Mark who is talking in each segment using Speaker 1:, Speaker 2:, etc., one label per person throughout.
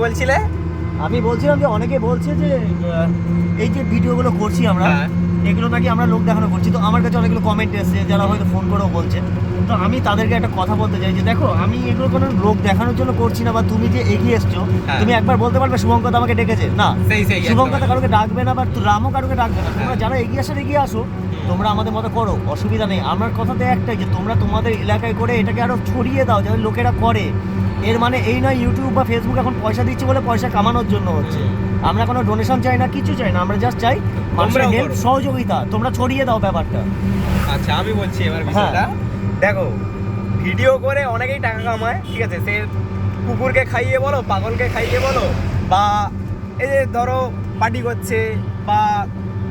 Speaker 1: বলছিলে?
Speaker 2: আমি বলছিলাম যে অনেকে বলছে যে এই যে ভিডিওগুলো করছি আমরা, এগুলো নাকি আমরা লোক দেখানো করছি। তো আমার কাছে অনেকগুলো কমেন্ট এসেছে যারা হয়তো ফোন করেও বলছে। তো আমি তাদেরকে একটা কথা বলতে চাই যে দেখো, আমি এগুলো কোনো লোক দেখানোর জন্য করছি না। বা তুমি যে এগিয়ে এসছো, তুমি একবার বলতে পারবে শুভঙ্কর আমাকে ডেকেছে না? শুভঙ্কর কারোকে ডাকবে না, বা রামও কারোকে ডাকবে না। তোমরা যারা এগিয়ে আসার এগিয়ে আসো, তোমরা আমাদের মতো করো, অসুবিধা নেই। আমার কথাতে একটাই যে তোমরা তোমাদের এলাকায় করে এটাকে আরো ছড়িয়ে দাও যাতে লোকেরা করে। এর মানে এই নয় ইউটিউব বা ফেসবুক এখন পয়সা দিচ্ছে বলে পয়সা কামানোর জন্য হচ্ছে। আমরা কোনো ডোনেশন চাই না, কিছু চাই না, আমরা জাস্ট চাই মানুষের হেল্প, সহযোগিতা। তোমরা ছড়িয়ে দাও ব্যাপারটা।
Speaker 1: আচ্ছা, আমি বলছি এবার বিষয়টা। দেখো, ভিডিও করে অনেকেই টাকা কামায়, ঠিক আছে? সে কুকুরকে খাইয়ে বলো, পাগলকে খাইয়ে বলো, বা এই যে ধরো পার্টি করছে, বা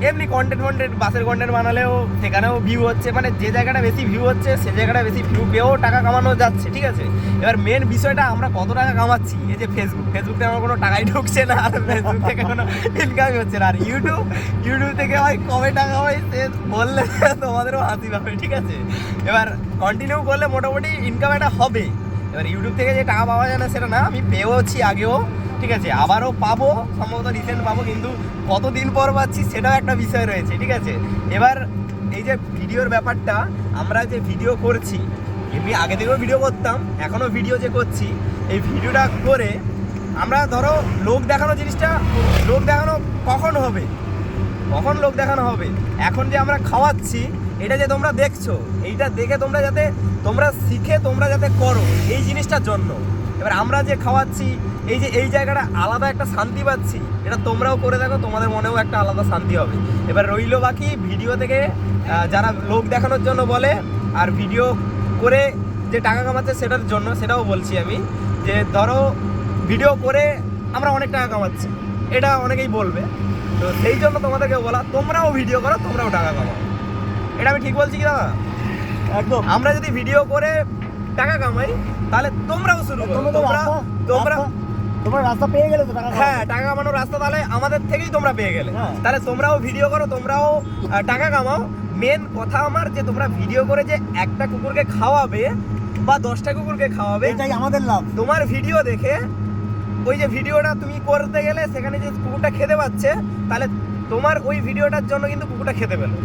Speaker 1: এমনি কন্টেন্ট বাসের কন্টেন্ট বানালেও সেখানেও ভিউ হচ্ছে। মানে যে জায়গাটা বেশি ভিউ হচ্ছে সে জায়গাটা বেশি ভিউ পেয়েও টাকা কামানো যাচ্ছে, ঠিক আছে? এবার মেন বিষয়টা আমরা কত টাকা কামাচ্ছি। এই যে ফেসবুক থেকে আমার কোনো টাকাই ঢুকছে না, আর ফেসবুক থেকে কোনো ইনকামই হচ্ছে না। আর ইউটিউব থেকে হয় কবে টাকা হয় সে বললে তোমাদেরও হাসি পাবে, ঠিক আছে? এবার কন্টিনিউ করলে মোটামুটি ইনকাম একটা হবে। এবার ইউটিউব থেকে যে টাকা পাওয়া যায় না সেটা না, আমি পেয়েওছি আগেও, ঠিক আছে? আবারও পাবো, সম্ভবত রিসেন্ট পাবো, কিন্তু কতদিন পর পাচ্ছি সেটাও একটা বিষয় রয়েছে, ঠিক আছে? এবার এই যে ভিডিওর ব্যাপারটা, আমরা যে ভিডিও করছি, এমনি আগে থেকেও ভিডিও করতাম, এখনও ভিডিও যে করছি, এই ভিডিওটা করে আমরা ধরো লোক দেখানো জিনিসটা, লোক দেখানো কখন হবে, কখন লোক দেখানো হবে? এখন যে আমরা খাওয়াচ্ছি, এটা যে তোমরা দেখছো, এইটা দেখে তোমরা যাতে তোমরা শিখে তোমরা যাতে করো এই জিনিসটার জন্য। এবার আমরা যে খাওয়াচ্ছি, এই যে এই জায়গাটা আলাদা একটা শান্তি পাচ্ছি, এটা তোমরাও করে দেখো, তোমাদের মনেও একটা আলাদা শান্তি হবে। এবার রইলো বাকি ভিডিও থেকে যারা লোক দেখানোর জন্য বলে, আর ভিডিও করে যে টাকা কামাচ্ছে সেটার জন্য, সেটাও বলছি আমি। যে ধরো ভিডিও করে আমরা অনেক টাকা কামাচ্ছি, এটা অনেকেই বলবে, তো সেই জন্য তোমাদেরকে বলা, তোমরাও ভিডিও করো, তোমরাও টাকা কামাও। এটা আমি ঠিক বলছি কি দাদা?
Speaker 2: একদম।
Speaker 1: আমরা যদি ভিডিও করে টাকা কামাই, তাহলে তোমরাও শুরু করো।
Speaker 2: তোমরা রাস্তা পেয়ে গেলে তো টাকা,
Speaker 1: হ্যাঁ, টাকা কামানোর রাস্তা তাহলে আমাদের থেকেই তোমরা পেয়ে গেলে। তাহলে তোমরাও ভিডিও করো, তোমরাও টাকা কামাও। মেন কথা আমার যে তোমরা ভিডিও করে যে একটা কুকুরকে খাওয়াবে বা 10টা কুকুরকে খাওয়াবে,
Speaker 2: এটাই আমাদের লাভ।
Speaker 1: তোমার ভিডিও দেখে ওই যে ভিডিওটা তুমি করতে গেলে সেখানে যে কুকুরটা খেতে পাচ্ছে, তাহলে তোমার ওই ভিডিওটার জন্য কিন্তু কুকুরটা খেতে পেলো।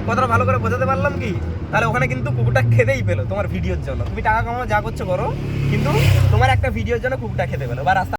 Speaker 1: কথাটা ভালো করে বোঝাতে পারলাম কি? তাহলে ওখানে কিন্তু কুকুরটা খেতেই পেলো তোমার ভিডিওর জন্য। তুমি টাকা কামানো যা করছো করো, কিন্তু তোমার একটা ভিডিওর জন্য কুকুরটা খেতে পেলো, বা রাস্তা